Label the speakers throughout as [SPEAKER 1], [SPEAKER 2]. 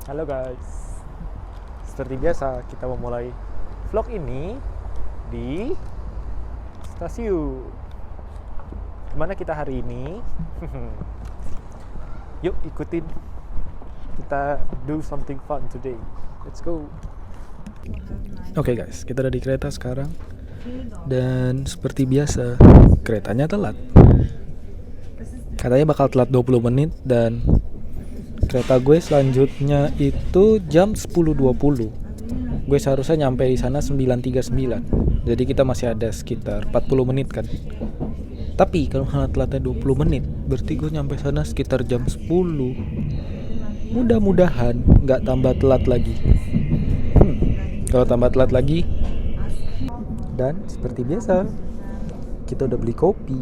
[SPEAKER 1] Halo guys, seperti biasa kita memulai vlog ini di stasiun. Gimana kita hari ini? Yuk ikutin, kita do something fun today. Let's go. Oke guys, kita ada di kereta sekarang. Dan seperti biasa, keretanya telat. Katanya bakal telat 20 menit dan kereta gue selanjutnya itu jam 10.20. Gue seharusnya nyampe di sana 9.39. Jadi kita masih ada sekitar 40 menit kan. Tapi kalau telatnya 20 menit, berarti gue nyampe sana sekitar jam 10. Mudah-mudahan nggak tambah telat lagi. Kalau tambah telat lagi, dan seperti biasa, kita udah beli kopi.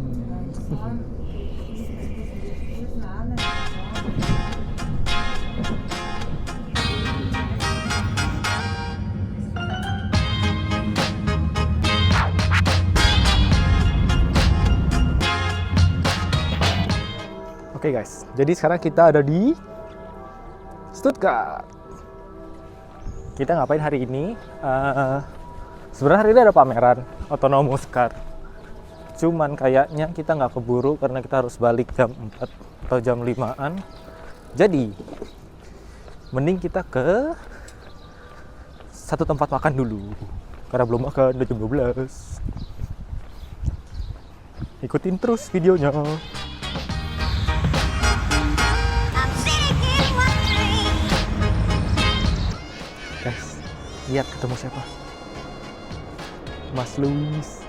[SPEAKER 1] Oke guys, jadi sekarang kita ada di Stuttgart. Kita ngapain hari ini? Sebenarnya hari ini ada pameran autonomous car. Cuman kayaknya kita nggak keburu karena kita harus balik jam 4 atau jam 5-an. Jadi, mending kita ke satu tempat makan dulu. Karena belum makan, udah jam 12. Ikutin terus videonya. Guys, lihat ketemu siapa? Mas Luis.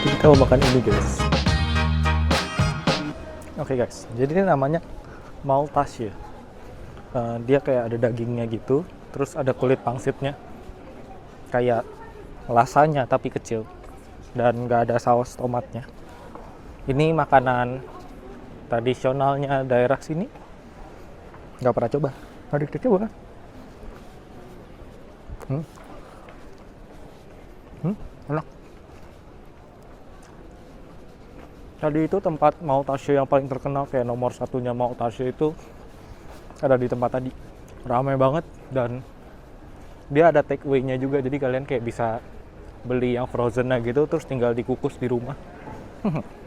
[SPEAKER 1] Kita mau makan ini guys. Oke guys, jadi ini namanya Maltasche. Dia kayak ada dagingnya gitu, terus ada kulit pangsitnya, kayak lasanya tapi kecil, dan nggak ada saus tomatnya. Ini makanan tradisionalnya daerah sini. Nggak pernah coba, mari kita coba. Enak. Tadi itu tempat Maltasche yang paling terkenal, kayak nomor satunya Maltasche itu ada di tempat tadi. Ramai banget dan dia ada take away-nya juga, jadi kalian kayak bisa beli yang frozen-nya gitu terus tinggal dikukus di rumah.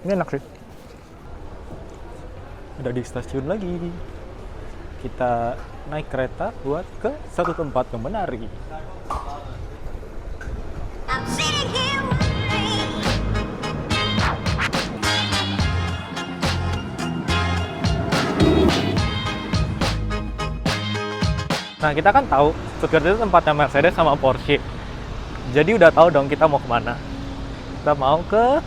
[SPEAKER 1] Ini enak sih. Ada di stasiun lagi. Kita naik kereta buat ke satu tempat yang menarik. Nah, kita kan tahu Stuttgart itu tempatnya Mercedes sama Porsche. Jadi udah tahu dong kita mau kemana. Kita mau ke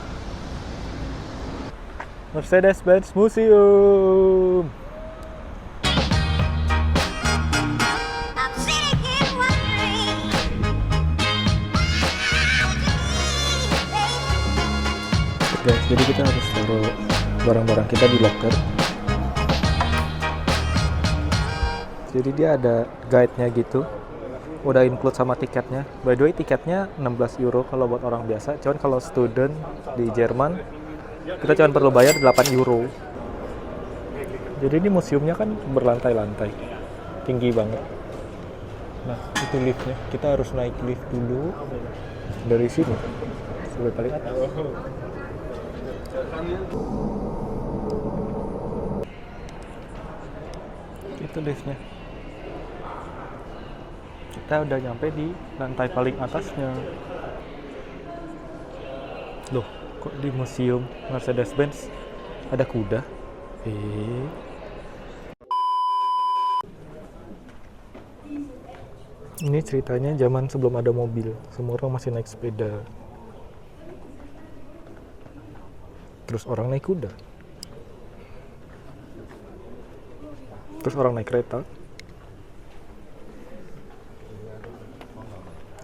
[SPEAKER 1] Mercedes-Benz Museum. Guys, jadi kita harus taruh barang-barang kita di locker. Jadi dia ada guide-nya gitu, udah include sama tiketnya. By the way, tiketnya 16 euro kalau buat orang biasa. Cuman kalau student di Jerman, kita cuma perlu bayar 8 euro. Jadi ini museumnya kan berlantai-lantai, tinggi banget. Nah, itu liftnya. Kita harus naik lift dulu dari sini sampai paling atas. Itu liftnya. Kita udah nyampe di lantai paling atasnya. Loh, kok di museum Mercedes-Benz ada kuda? Ini ceritanya zaman sebelum ada mobil, semua orang masih naik sepeda. Terus orang naik kuda. Terus orang naik kereta.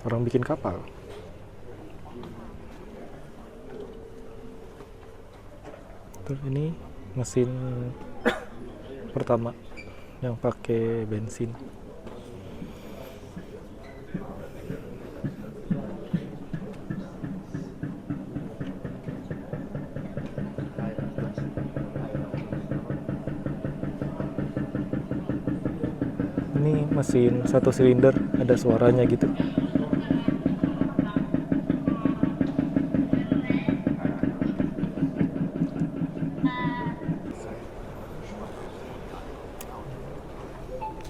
[SPEAKER 1] Orang bikin kapal. Terus ini mesin pertama yang pakai bensin. Ini mesin 1 silinder, ada suaranya gitu.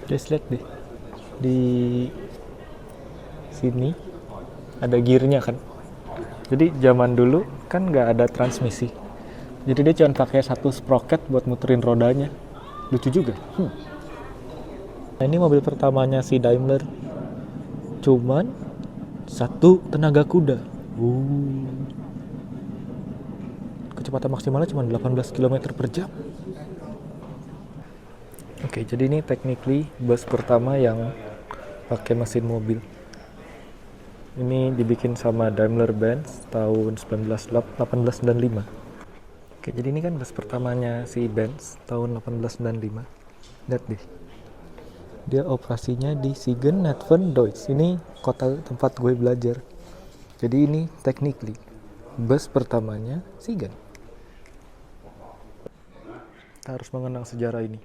[SPEAKER 1] Guys, lihat deh, di sini ada gearnya kan. Jadi zaman dulu kan nggak ada transmisi, jadi dia cuma pakai 1 sprocket buat muterin rodanya. Lucu juga. Nah, ini mobil pertamanya si Daimler, cuman 1 tenaga kuda. Kecepatan maksimalnya cuma 18 km per jam. Oke, jadi ini technically bus pertama yang pakai mesin mobil. Ini dibikin sama Daimler-Benz tahun 1895. Oke, jadi ini kan bus pertamanya si Benz tahun 1895. Lihat deh. Dia operasinya di Siegen, Netven, Deutsch. Ini kota tempat gue belajar. Jadi ini technically bus pertamanya Siegen. Kita harus mengenang sejarah ini.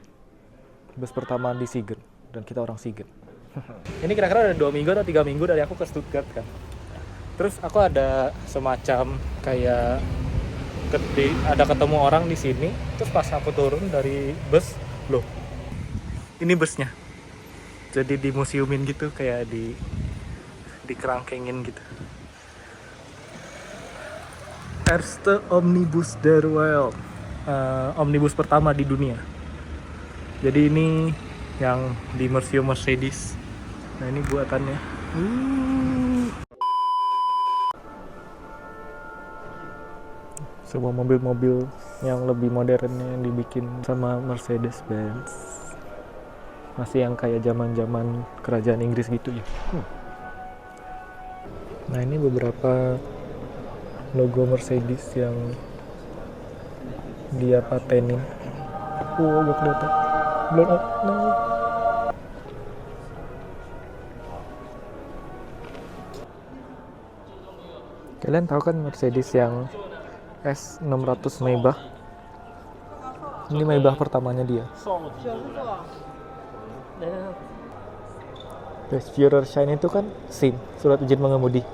[SPEAKER 1] Bus pertama di Siegen, dan kita orang Siegen. Ini kira-kira ada 2 minggu atau 3 minggu dari aku ke Stuttgart kan. Terus aku ada semacam kayak ada ketemu orang di sini. Terus pas aku turun dari bus, loh, ini busnya. Jadi di museumin gitu, kayak di kerangkengin gitu. Erste Omnibus der Welt, omnibus pertama di dunia. Jadi ini yang di Museum Mercedes. Nah, ini buatannya. Sebuah mobil-mobil yang lebih modernnya yang dibikin sama Mercedes-Benz. Masih yang kayak zaman-zaman kerajaan Inggris gitu ya. Nah, ini beberapa logo Mercedes yang dia patenin. Gak kelihatan. Blown up. No. Kalian tahu kan Mercedes yang S600 Maybach? Ini Maybach pertamanya dia. Guys, Führerschein itu kan SIM, surat izin mengemudi.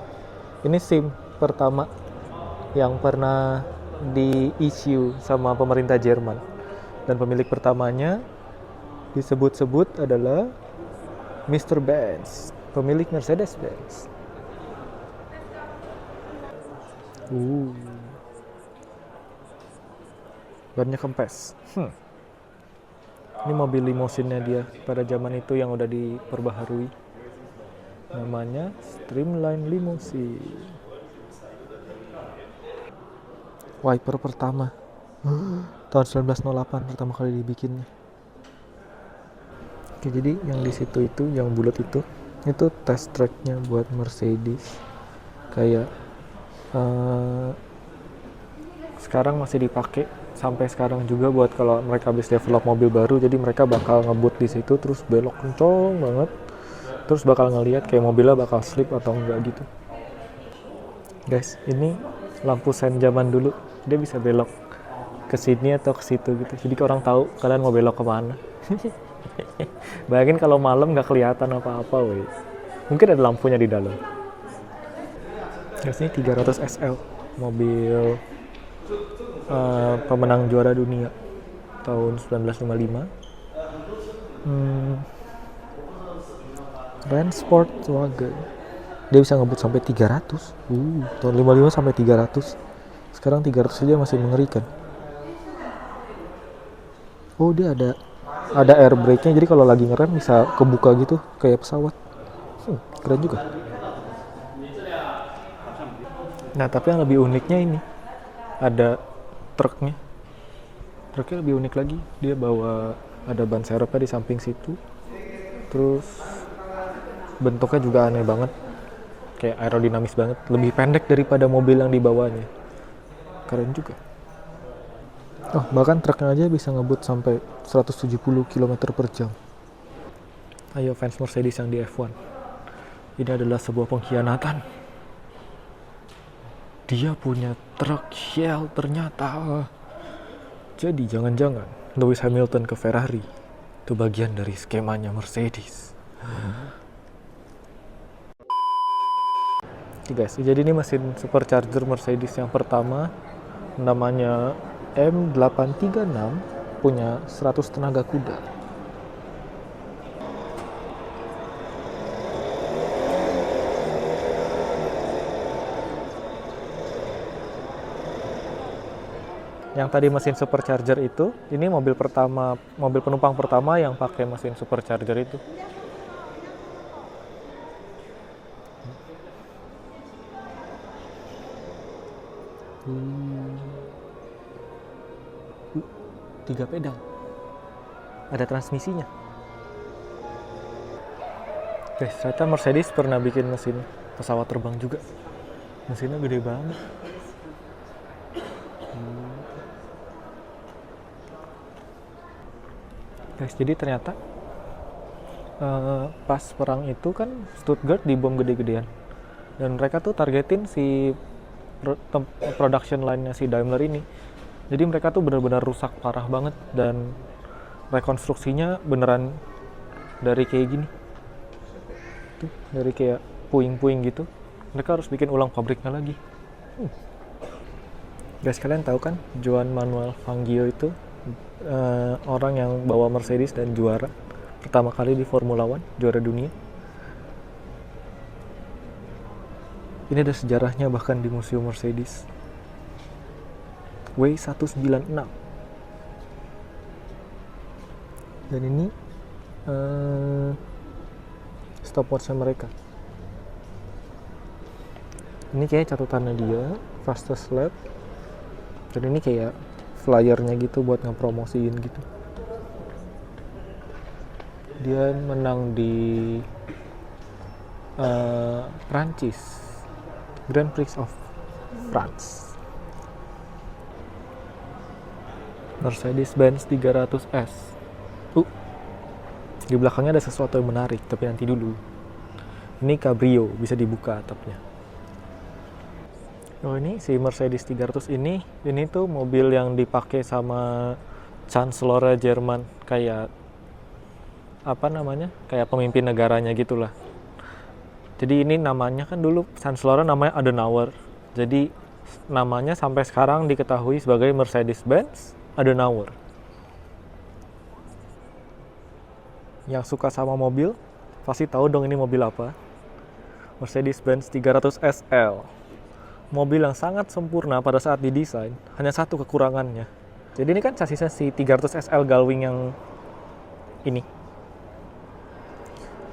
[SPEAKER 1] Ini SIM pertama yang pernah di-issue sama pemerintah Jerman. Dan pemilik pertamanya disebut-sebut adalah Mr. Benz, pemilik Mercedes-Benz. Bannya kempes. Ini mobil limusinnya dia pada zaman itu yang udah diperbaharui. Namanya Streamline Limousine. Wiper pertama. Tahun 1908 pertama kali dibikinnya. Oke, jadi yang di situ itu, yang bulat itu test tracknya buat Mercedes. Kayak sekarang masih dipakai sampai sekarang juga buat kalau mereka habis develop mobil baru. Jadi mereka bakal ngebut di situ terus belok kencang banget. Terus bakal ngelihat kayak mobilnya bakal slip atau enggak gitu. Guys, ini lampu sen zaman dulu. Dia bisa belok ke sini atau ke situ gitu. Jadi orang tahu kalian mau belok kemana. Bayangin kalau malam nggak kelihatan apa-apa, weh. Mungkin ada lampunya di dalam. Guys, ini 300 SL, mobil pemenang juara dunia tahun 1955. Rennsport Wagen. Dia bisa ngebut sampai 300. Tahun 55 sampai 300. Sekarang 300 saja masih mengerikan. Oh, dia ada air brake-nya, jadi kalau lagi ngerem bisa kebuka gitu kayak pesawat. Keren juga. Nah, tapi yang lebih uniknya ini ada truknya. Truknya lebih unik lagi. Dia bawa ada ban serepnya di samping situ. Terus bentuknya juga aneh banget. Kayak aerodinamis banget. Lebih pendek daripada mobil yang dibawanya. Keren juga. Oh, bahkan truknya aja bisa ngebut sampai 170 km per jam. Ayo fans Mercedes yang di F1. Ini adalah sebuah pengkhianatan. Dia punya truk Shell ternyata. Jadi jangan-jangan Lewis Hamilton ke Ferrari Itu bagian dari skemanya Mercedes. Oke guys, jadi ini mesin supercharger Mercedes yang pertama, namanya M836, punya 100 tenaga kuda. Yang tadi mesin supercharger itu, ini mobil penumpang pertama yang pakai mesin supercharger itu. Tiga pedal, ada transmisinya. Guys, ternyata Mercedes pernah bikin mesin pesawat terbang juga. Mesinnya gede banget. Guys, jadi ternyata pas perang itu kan Stuttgart dibom gede-gedean, dan mereka tuh targetin si production line-nya si Daimler ini. Jadi mereka tuh benar-benar rusak parah banget, dan rekonstruksinya beneran dari kayak gini. Tuh, dari kayak puing-puing gitu. Mereka harus bikin ulang pabriknya lagi. Guys, kalian tahu kan Joan Manuel Fangio itu orang yang bawa Mercedes dan juara pertama kali di Formula One, juara dunia. Ini ada sejarahnya bahkan di Museum Mercedes. W196. Dan ini stopwatch-nya mereka. Ini kayak catatannya dia, fastest lap. Dan ini kayak flyernya gitu buat ngepromosiin gitu. Dia menang di Prancis, Grand Prix of France. Mercedes-Benz 300S. Di belakangnya ada sesuatu yang menarik, tapi nanti dulu. Ini cabrio, bisa dibuka atapnya. Oh, ini si Mercedes 300 ini tuh mobil yang dipakai sama Chancellor Jerman, kayak apa namanya? Kayak pemimpin negaranya gitulah. Jadi ini namanya kan dulu Chancellor namanya Adenauer. Jadi namanya sampai sekarang diketahui sebagai Mercedes-Benz Adenauer. Yang suka sama mobil pasti tahu dong ini mobil apa. Mercedes-Benz 300 SL. Mobil yang sangat sempurna pada saat didesain, hanya satu kekurangannya. Jadi ini kan sasisnya si 300 SL Gullwing yang ini.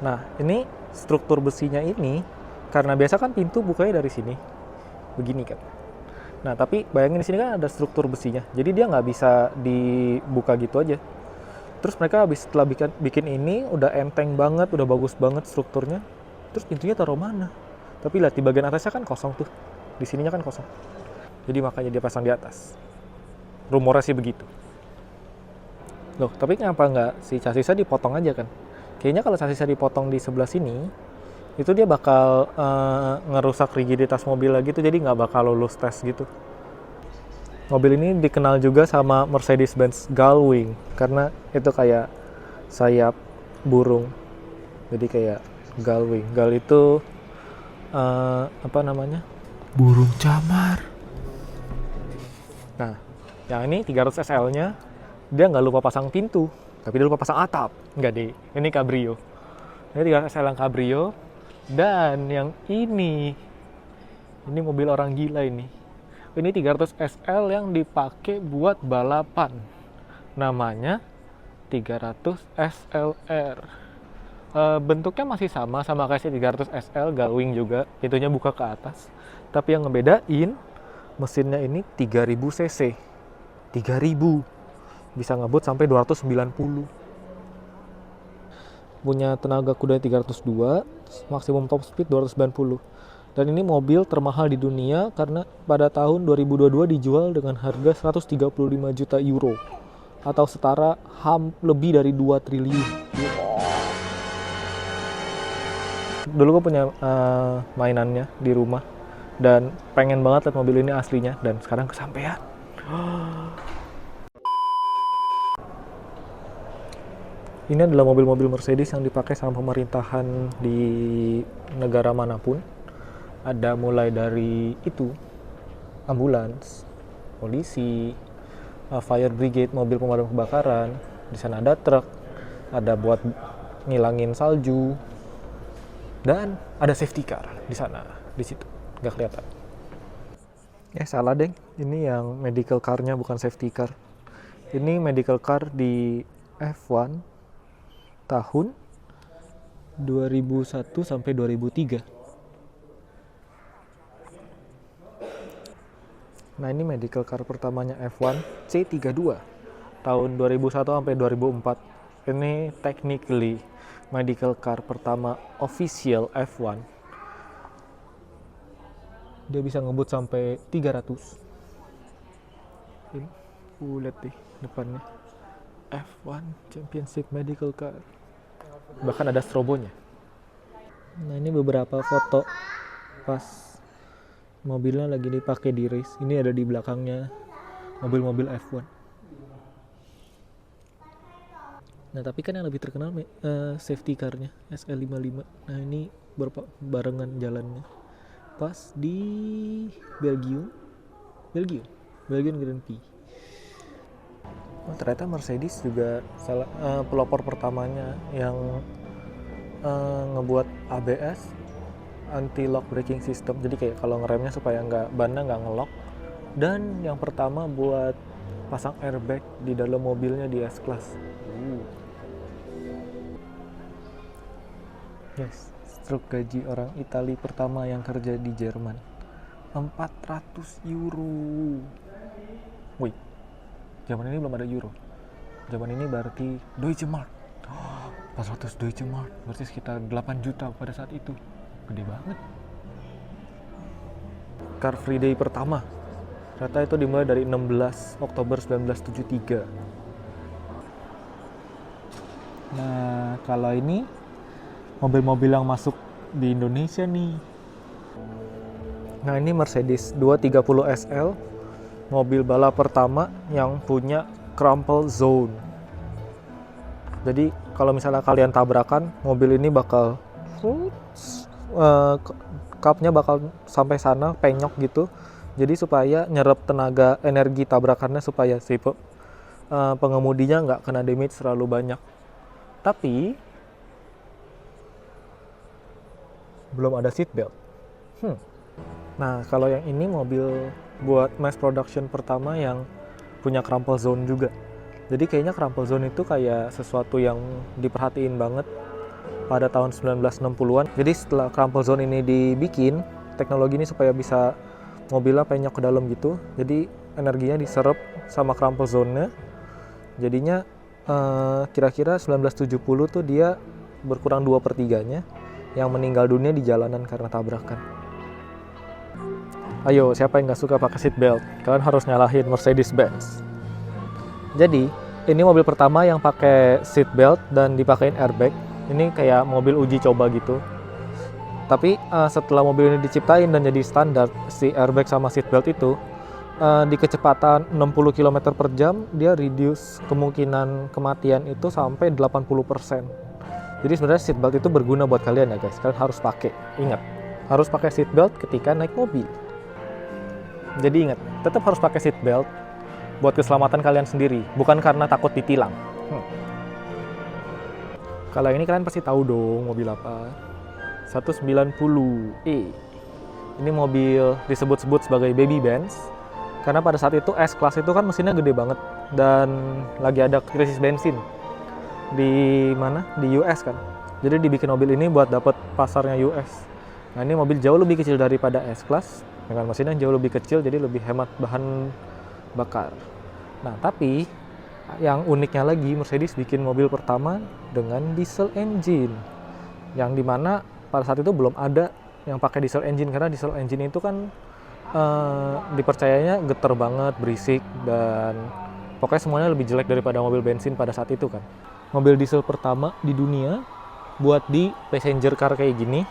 [SPEAKER 1] Nah, ini struktur besinya ini, karena biasa kan pintu bukanya dari sini, begini kan. Nah, tapi bayangin di sini kan ada struktur besinya, jadi dia nggak bisa dibuka gitu aja. Terus mereka setelah bikin ini, udah enteng banget, udah bagus banget strukturnya. Terus pintunya taruh mana? Tapi lihat di bagian atasnya kan kosong tuh, di sininya kan kosong. Jadi makanya dia pasang di atas. Rumornya sih begitu. Loh, tapi kenapa nggak si chassisnya dipotong aja kan? Kayaknya kalau chassisnya dipotong di sebelah sini, itu dia bakal ngerusak rigiditas mobil lagi tuh, jadi nggak bakal lulus tes gitu. Mobil ini dikenal juga sama Mercedes-Benz Gullwing karena itu kayak sayap burung, jadi kayak Gullwing. Gull itu apa namanya? Burung camar. Nah, yang ini 300 SL-nya dia nggak lupa pasang pintu, tapi dia lupa pasang atap. Nggak deh, ini cabrio. Ini 300 SL yang cabrio. Dan yang ini mobil orang gila ini. Ini 300 SL yang dipakai buat balapan. Namanya 300 SLR. Bentuknya masih sama kayak si 300 SL Gullwing juga. Itunya buka ke atas. Tapi yang ngebedain, mesinnya ini 3000 cc. 3000. Bisa ngebut sampai 290. Punya tenaga kuda 302, maksimum top speed 290. Dan ini mobil termahal di dunia karena pada tahun 2022 dijual dengan harga 135 juta euro atau setara lebih dari 2 triliun. Dulu gue punya mainannya di rumah dan pengen banget lihat mobil ini aslinya, dan sekarang kesampaian. Ini adalah mobil-mobil Mercedes yang dipakai sama pemerintahan di negara manapun. Ada mulai dari itu, ambulans, polisi, fire brigade, mobil pemadam kebakaran. Di sana ada truk, ada buat ngilangin salju, dan ada safety car di sana, di situ nggak kelihatan. Salah deh, ini yang medical car-nya bukan safety car. Ini medical car di F1 tahun 2001 sampai 2003. Nah, ini medical car pertamanya F1 C32 tahun 2001 sampai 2004. Ini technically medical car pertama official F1. Dia bisa ngebut sampai 300. Ini, lihat deh depannya. F1 Championship Medical Car. Bahkan ada strobonya. Nah, ini beberapa foto pas mobilnya lagi dipakai di race. Ini ada di belakangnya mobil-mobil F1. Nah, tapi kan yang lebih terkenal safety car-nya SL55. Nah, ini barengan jalannya pas di Belgium Grand Prix. Ternyata Mercedes juga pelopor pertamanya yang ngebuat ABS, anti-lock braking system. Jadi kayak kalau ngeremnya supaya bannya nggak ngelock. Dan yang pertama buat pasang airbag di dalam mobilnya di S-Class. Yes, struk gaji orang Itali pertama yang kerja di Jerman. 400 euro. Wih, zaman ini belum ada euro. Zaman ini berarti Deutsche Mark. 400 Deutsche Mark, berarti sekitar 8 juta pada saat itu. Gede banget. Car Free Day pertama. Ternyata itu dimulai dari 16 Oktober 1973. Nah, kalau ini mobil-mobil yang masuk di Indonesia nih. Nah, ini Mercedes 230 SL, mobil balap pertama yang punya crumple zone. Jadi kalau misalnya kalian tabrakan, mobil ini bakal cupnya bakal sampai sana penyok gitu. Jadi supaya nyerap tenaga energi tabrakannya supaya si pengemudinya nggak kena damage terlalu banyak. Tapi belum ada seat belt. Nah, kalau yang ini mobil buat mass production pertama yang punya crumple zone juga. Jadi kayaknya crumple zone itu kayak sesuatu yang diperhatiin banget pada tahun 1960-an. Jadi setelah crumple zone ini dibikin, teknologi ini supaya bisa mobilnya penyok ke dalam gitu. Jadi energinya diserap sama crumple zone-nya. Jadinya kira-kira 1970 tuh dia berkurang 2/3-nya yang meninggal dunia di jalanan karena tabrakan. Ayo, siapa yang nggak suka pakai seat belt? Kalian harus nyalahin Mercedes-Benz. Jadi, ini mobil pertama yang pakai seat belt dan dipakein airbag. Ini kayak mobil uji coba gitu. Tapi setelah mobil ini diciptain dan jadi standar, si airbag sama seat belt itu di kecepatan 60 km per jam, dia reduce kemungkinan kematian itu sampai 80%. Jadi sebenarnya seat belt itu berguna buat kalian ya guys. Kalian harus pakai. Ingat, harus pakai seat belt ketika naik mobil. Jadi ingat, tetap harus pakai seat belt buat keselamatan kalian sendiri, bukan karena takut ditilang. Kalau ini kalian pasti tahu dong mobil apa. 190E. Ini mobil disebut-sebut sebagai baby Benz karena pada saat itu S-Class itu kan mesinnya gede banget dan lagi ada krisis bensin di mana? Di US kan. Jadi dibikin mobil ini buat dapat pasarnya US. Nah, ini mobil jauh lebih kecil daripada S-Class dengan mesin yang jauh lebih kecil, jadi lebih hemat bahan bakar. Nah, tapi yang uniknya lagi, Mercedes bikin mobil pertama dengan diesel engine, yang dimana pada saat itu belum ada yang pakai diesel engine, karena diesel engine itu kan dipercayanya getar banget, berisik, dan pokoknya semuanya lebih jelek daripada mobil bensin pada saat itu kan. Mobil diesel pertama di dunia buat di passenger car kayak gini.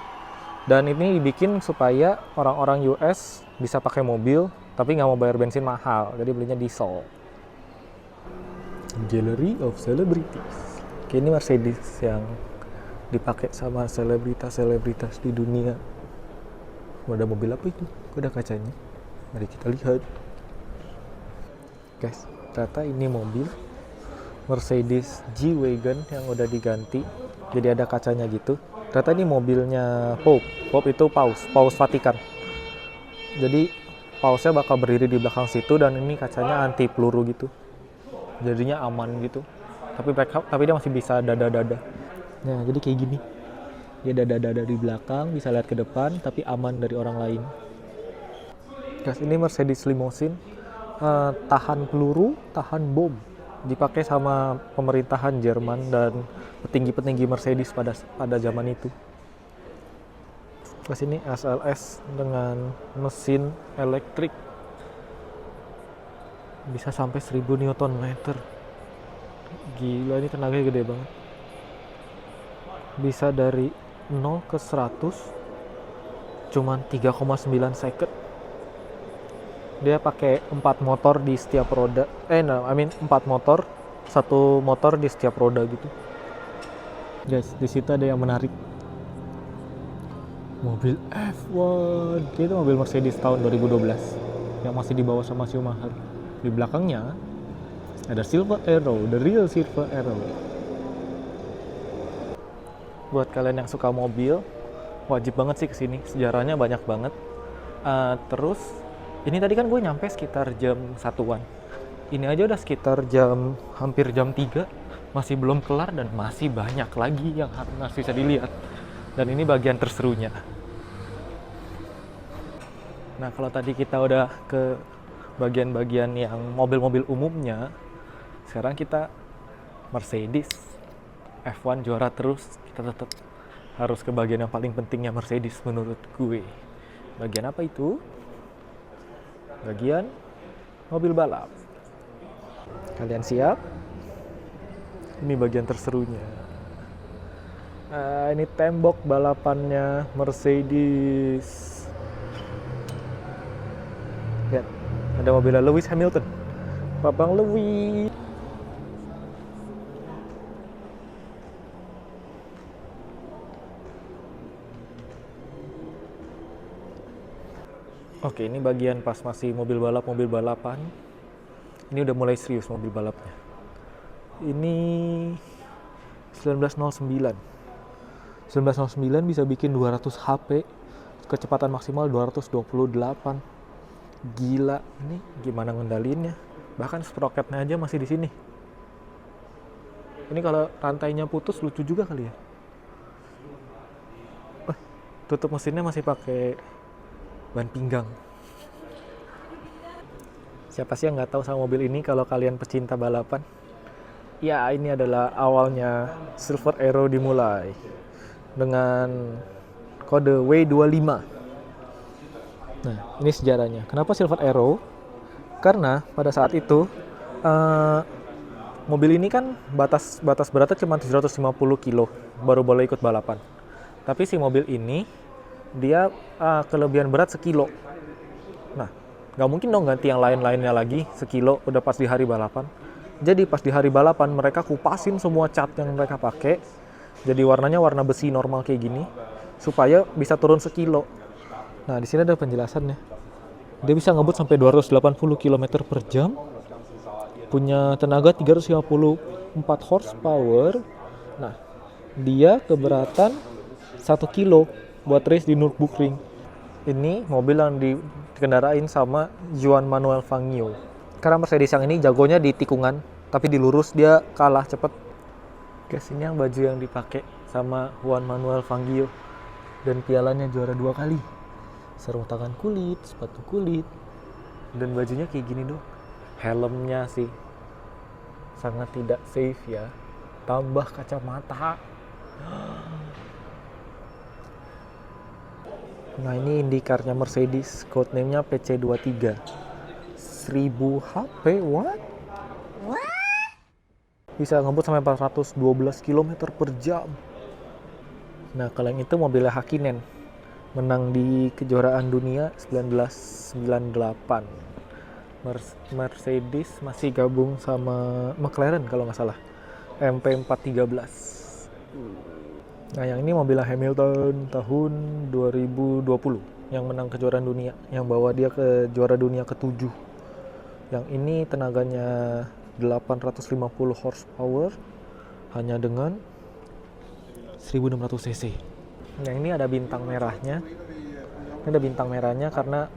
[SPEAKER 1] Dan ini dibikin supaya orang-orang US bisa pakai mobil, tapi nggak mau bayar bensin mahal, jadi belinya diesel. Gallery of Celebrities. Kayak ini Mercedes yang dipakai sama selebritas-selebritas di dunia. Ada mobil apa itu? Kok ada kacanya? Mari kita lihat. Guys, ternyata ini mobil Mercedes G-Wagon yang udah diganti. Jadi ada kacanya gitu. Ternyata ini mobilnya Pope. Pope itu Paus Vatikan. Jadi Pausnya bakal berdiri di belakang situ dan ini kacanya anti peluru gitu. Jadinya aman gitu. Tapi dia masih bisa dada-dada. Nah, jadi kayak gini. Dia dada-dada di belakang, bisa lihat ke depan, tapi aman dari orang lain. Guys, ini Mercedes Limousine. Tahan peluru, tahan bom. Dipakai sama pemerintahan Jerman dan petinggi-petinggi Mercedes pada zaman itu. Ke sini SLS dengan mesin elektrik. Bisa sampai 1000 Nm. Gila, ini tenaganya gede banget. Bisa dari 0 ke 100 cuman 3,9 second. Dia pakai 4 motor di setiap roda. 4 motor, 1 motor di setiap roda gitu. Guys, di situ ada yang menarik. Mobil F1. Itu mobil Mercedes tahun 2012 yang masih dibawa sama Schumacher. Di belakangnya ada Silver Arrow, the real Silver Arrow. Buat kalian yang suka mobil, wajib banget sih kesini. Sejarahnya banyak banget. Terus ini tadi kan gue nyampe sekitar jam 1-an. Ini aja udah sekitar hampir jam 3. Masih belum kelar dan masih banyak lagi yang masih bisa dilihat. Dan ini bagian terserunya. Nah, kalau tadi kita udah ke bagian-bagian yang mobil-mobil umumnya, sekarang kita Mercedes. F1 juara terus, kita tetap harus ke bagian yang paling pentingnya Mercedes menurut gue. Bagian apa itu? Bagian mobil balap. Kalian siap? Ini bagian terserunya. Ini tembok balapannya Mercedes. Lihat, ada mobilnya Lewis Hamilton. Babang Lewis. Oke, ini bagian pas masih mobil balapan. Ini udah mulai serius mobil balapnya. Ini 1909 bisa bikin 200 HP, kecepatan maksimal 228. Gila, ini gimana ngendalinnya? Bahkan sprocketnya aja masih di sini. Ini kalau rantainya putus lucu juga kali ya. Tutup mesinnya masih pakai ban pinggang. Siapa sih yang nggak tahu sama mobil ini kalau kalian pecinta balapan? Ya, ini adalah awalnya Silver Arrow dimulai dengan kode W25. Nah, ini sejarahnya. Kenapa Silver Arrow? Karena pada saat itu mobil ini kan batas beratnya cuma 750 kilo baru boleh ikut balapan. Tapi si mobil ini dia kelebihan berat sekilo. Nah, nggak mungkin dong ganti yang lain-lainnya lagi sekilo udah pas di hari balapan. Jadi pas di hari balapan mereka kupasin semua cat yang mereka pakai. Jadi warnanya warna besi normal kayak gini supaya bisa turun sekilo. Nah, di sini ada penjelasannya. Dia bisa ngebut sampai 280 km per jam. Punya tenaga 354 horsepower. Nah, dia keberatan 1 kilo buat race di Nürburgring. Ini mobil yang dikendarain sama Joan Manuel Fangio. Karena Mercedes yang ini jagonya di tikungan, tapi di lurus dia kalah cepet. Guys, ini yang baju yang dipakai sama Juan Manuel Fangio. Dan pialanya juara 2 kali. Sarung tangan kulit, sepatu kulit. Dan bajunya kayak gini dong. Helmnya sih sangat tidak safe ya. Tambah kacamata. Nah, ini IndyCar-nya Mercedes, codename-nya PC23. 1000 HP, what? Bisa ngebut sampai 412 km per jam. Nah, kalau yang itu mobilnya Hakkinen. Menang di kejuaraan dunia 1998. Mercedes masih gabung sama McLaren kalau nggak salah. MP413. Nah yang ini mobilnya Hamilton tahun 2020 yang menang kejuaraan dunia, yang bawa dia ke juara dunia ke-7. Yang ini tenaganya 850 horsepower hanya dengan 1600 cc. Yang ini ada bintang merahnya. Ini ada bintang merahnya karena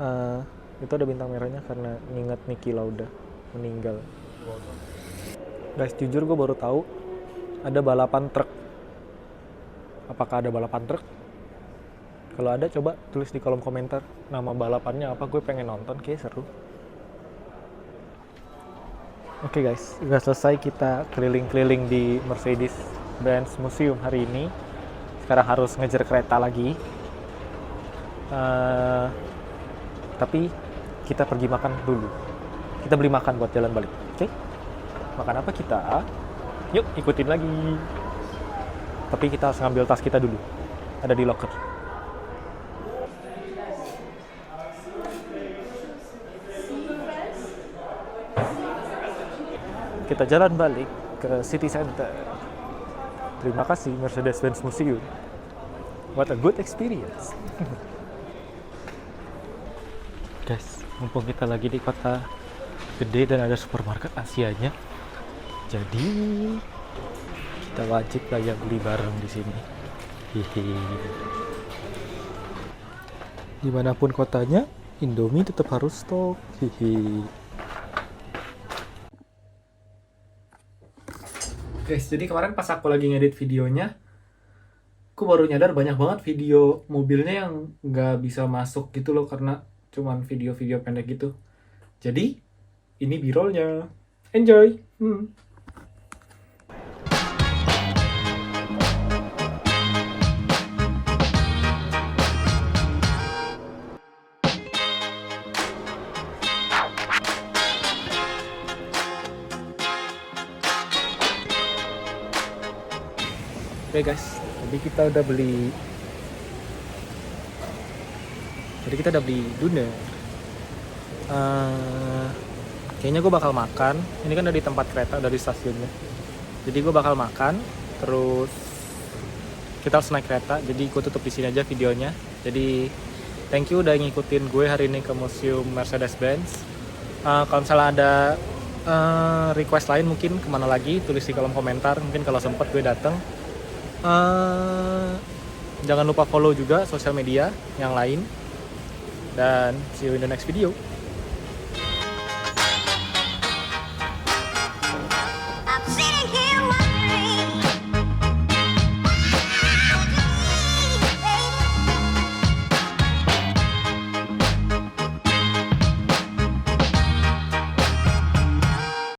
[SPEAKER 1] itu ada bintang merahnya karena nginget Niki Lauda meninggal. Guys, jujur gue baru tahu ada balapan truk. Apakah ada balapan truk? Kalau ada coba tulis di kolom komentar nama balapannya apa, gue pengen nonton, kayak seru. Oke guys, udah selesai kita keliling-keliling di Mercedes-Benz Museum hari ini. Sekarang harus ngejar kereta lagi. Tapi kita pergi makan dulu. Kita beli makan buat jalan balik. Oke? Makan apa kita? Yuk ikutin lagi. Tapi kita harus ngambil tas kita dulu. Ada di locker. Kita jalan balik ke City Center. Terima kasih Mercedes-Benz Museum. What a good experience. Guys, mumpung kita lagi di kota gede dan ada supermarket Asianya, jadi kita wajib lah ya beli bareng di sini. Hihi. Dimanapun kotanya, Indomie tetap harus stok. Hihi. Guys, jadi kemarin pas aku lagi ngedit videonya, aku baru nyadar banyak banget video mobilnya yang nggak bisa masuk gitu loh, karena cuman video-video pendek gitu. Jadi, ini B-rollnya. Enjoy! Oke guys, jadi kita udah beli doner. Kayaknya gue bakal makan. Ini kan dari tempat kereta, dari stasiunnya. Jadi gue bakal makan, terus kita harus naik kereta. Jadi gue tutup di sini aja videonya. Jadi thank you udah ngikutin gue hari ini ke Museum Mercedes-Benz. Kalau misalnya ada request lain mungkin kemana lagi, tulis di kolom komentar. Mungkin kalau sempet gue dateng. Jangan lupa follow juga sosial media yang lain. Dan see you in the next video.